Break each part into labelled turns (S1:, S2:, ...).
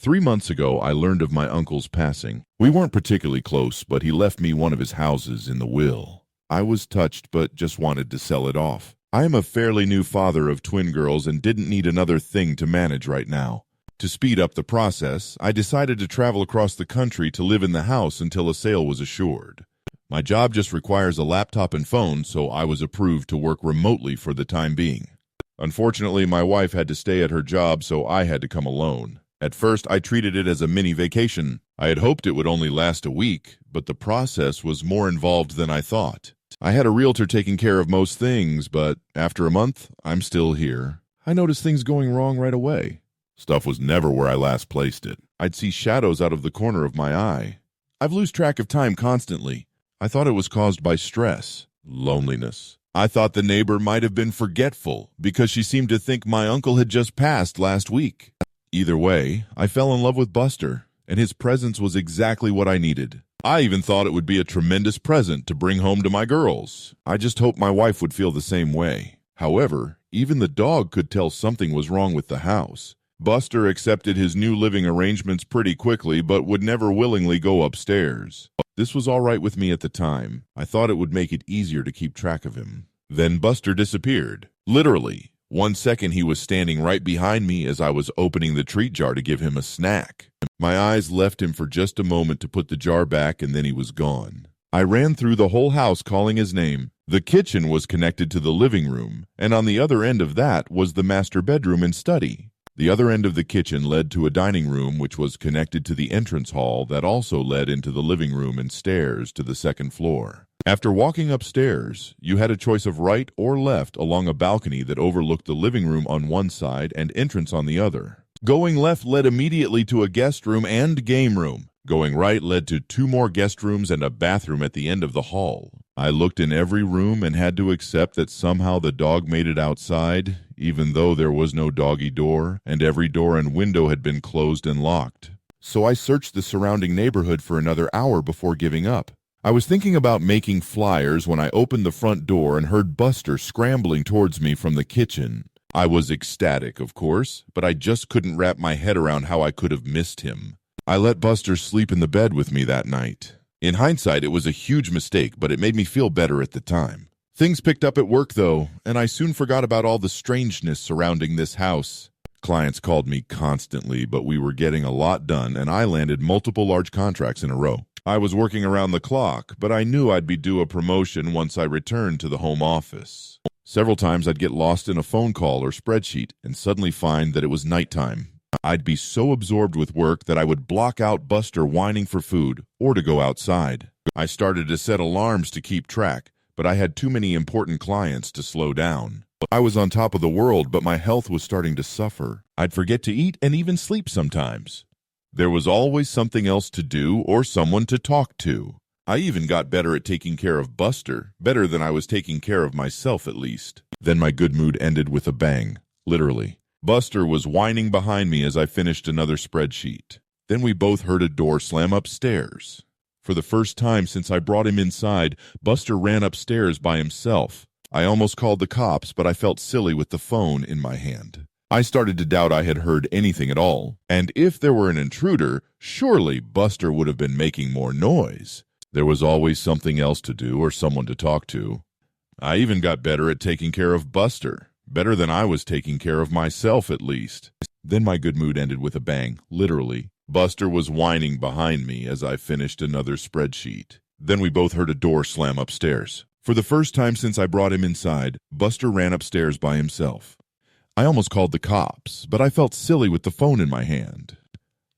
S1: 3 months ago, I learned of my uncle's passing. We weren't particularly close, but he left me one of his houses in the will. I was touched, but just wanted to sell it off. I am a fairly new father of twin girls and didn't need another thing to manage right now. To speed up the process, I decided to travel across the country to live in the house until a sale was assured. My job just requires a laptop and phone, so I was approved to work remotely for the time being. Unfortunately, my wife had to stay at her job, so I had to come alone. At first, I treated it as a mini vacation. I had hoped it would only last a week, but the process was more involved than I thought. I had a realtor taking care of most things, but after a month, I'm still here. I noticed things going wrong right away. Stuff was never where I last placed it. I'd see shadows out of the corner of my eye. I've lost track of time constantly. I thought it was caused by stress, loneliness. I thought the neighbor might have been forgetful because she seemed to think my uncle had just passed last week. Either way, I fell in love with Buster, and his presence was exactly what I needed. I even thought it would be a tremendous present to bring home to my girls. I just hoped my wife would feel the same way. However, even the dog could tell something was wrong with the house. Buster accepted his new living arrangements pretty quickly, but would never willingly go upstairs. This was all right with me at the time. I thought it would make it easier to keep track of him. Then Buster disappeared. Literally. 1 second he was standing right behind me as I was opening the treat jar to give him a snack. My eyes left him for just a moment to put the jar back, and then he was gone. I ran through the whole house calling his name. The kitchen was connected to the living room, and on the other end of that was the master bedroom and study. The other end of the kitchen led to a dining room which was connected to the entrance hall that also led into the living room and stairs to the second floor. After walking upstairs, you had a choice of right or left along a balcony that overlooked the living room on one side and entrance on the other. Going left led immediately to a guest room and game room. Going right led to 2 more guest rooms and a bathroom at the end of the hall. I looked in every room and had to accept that somehow the dog made it outside, even though there was no doggy door, and every door and window had been closed and locked. So I searched the surrounding neighborhood for another hour before giving up. I was thinking about making flyers when I opened the front door and heard Buster scrambling towards me from the kitchen. I was ecstatic, of course, but I just couldn't wrap my head around how I could have missed him. I let Buster sleep in the bed with me that night. In hindsight, it was a huge mistake, but it made me feel better at the time. Things picked up at work, though, and I soon forgot about all the strangeness surrounding this house. Clients called me constantly, but we were getting a lot done, and I landed multiple large contracts in a row. I was working around the clock, but I knew I'd be due a promotion once I returned to the home office. Several times I'd get lost in a phone call or spreadsheet and suddenly find that it was nighttime. I'd be so absorbed with work that I would block out Buster whining for food or to go outside. I started to set alarms to keep track, but I had too many important clients to slow down. I was on top of the world, but my health was starting to suffer. I'd forget to eat and even sleep sometimes. There was always something else to do or someone to talk to. I even got better at taking care of Buster, better than I was taking care of myself at least. Then my good mood ended with a bang, literally. Buster was whining behind me as I finished another spreadsheet. Then we both heard a door slam upstairs. For the first time since I brought him inside, Buster ran upstairs by himself. I almost called the cops, but I felt silly with the phone in my hand. I started to doubt I had heard anything at all, and if there were an intruder, surely Buster would have been making more noise. There was always something else to do or someone to talk to. I even got better at taking care of Buster, better than I was taking care of myself at least. Then my good mood ended with a bang, literally. Buster was whining behind me as I finished another spreadsheet. Then we both heard a door slam upstairs. For the first time since I brought him inside, Buster ran upstairs by himself. I almost called the cops, but I felt silly with the phone in my hand.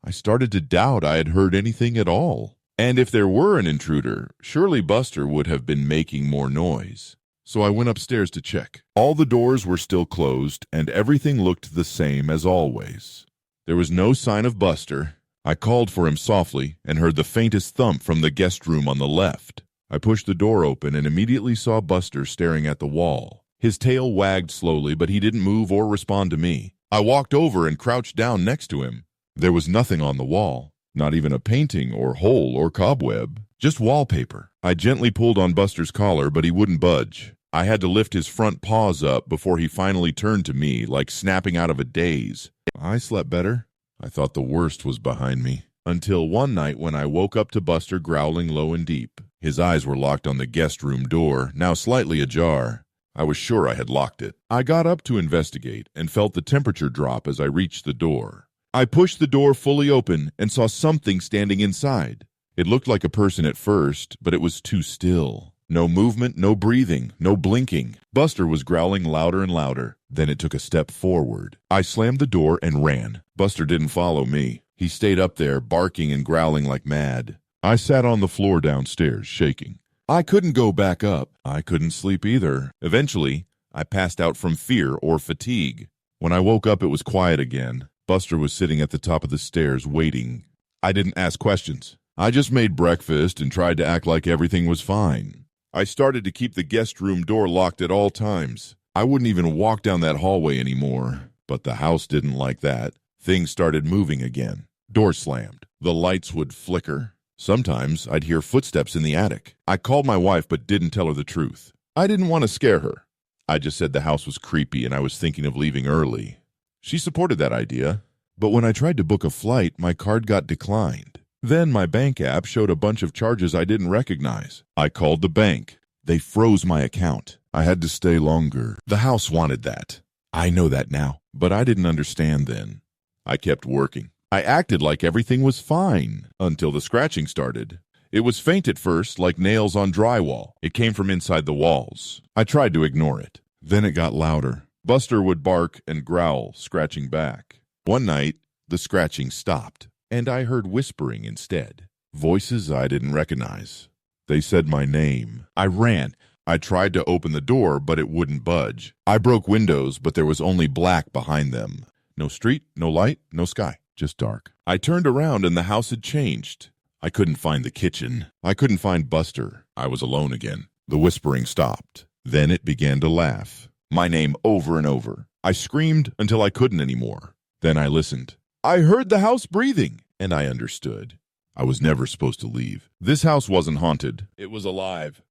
S1: I started to doubt I had heard anything at all. And if there were an intruder, surely Buster would have been making more noise. So I went upstairs to check. All the doors were still closed, and everything looked the same as always. There was no sign of Buster. I called for him softly and heard the faintest thump from the guest room on the left. I pushed the door open and immediately saw Buster staring at the wall. His tail wagged slowly, but he didn't move or respond to me. I walked over and crouched down next to him. There was nothing on the wall, not even a painting or hole or cobweb, just wallpaper. I gently pulled on Buster's collar, but he wouldn't budge. I had to lift his front paws up before he finally turned to me, like snapping out of a daze. I slept better. I thought the worst was behind me. Until one night when I woke up to Buster growling low and deep. His eyes were locked on the guest room door, now slightly ajar. I was sure I had locked it. I got up to investigate and felt the temperature drop as I reached the door. I pushed the door fully open and saw something standing inside. It looked like a person at first, but it was too still. No movement, no breathing, no blinking. Buster was growling louder and louder. Then it took a step forward. I slammed the door and ran. Buster didn't follow me. He stayed up there, barking and growling like mad. I sat on the floor downstairs, shaking. I couldn't go back up. I couldn't sleep either. Eventually, I passed out from fear or fatigue. When I woke up, it was quiet again. Buster was sitting at the top of the stairs, waiting. I didn't ask questions. I just made breakfast and tried to act like everything was fine. I started to keep the guest room door locked at all times. I wouldn't even walk down that hallway anymore. But the house didn't like that. Things started moving again. Door slammed. The lights would flicker. Sometimes I'd hear footsteps in the attic. I called my wife but didn't tell her the truth. I didn't want to scare her. I just said the house was creepy and I was thinking of leaving early. She supported that idea. But when I tried to book a flight, my card got declined. Then my bank app showed a bunch of charges I didn't recognize. I called the bank. They froze my account. I had to stay longer. The house wanted that. I know that now, but I didn't understand then. I kept working. I acted like everything was fine until the scratching started. It was faint at first, like nails on drywall. It came from inside the walls. I tried to ignore it. Then it got louder. Buster would bark and growl, scratching back. One night, the scratching stopped, and I heard whispering instead. Voices I didn't recognize. They said my name. I ran. I tried to open the door, but it wouldn't budge. I broke windows, but there was only black behind them. No street, no light, no sky. Just dark. I turned around and the house had changed. I couldn't find the kitchen. I couldn't find Buster. I was alone again. The whispering stopped. Then it began to laugh. My name over and over. I screamed until I couldn't anymore. Then I listened. I heard the house breathing, and I understood. I was never supposed to leave. This house wasn't haunted. It was alive.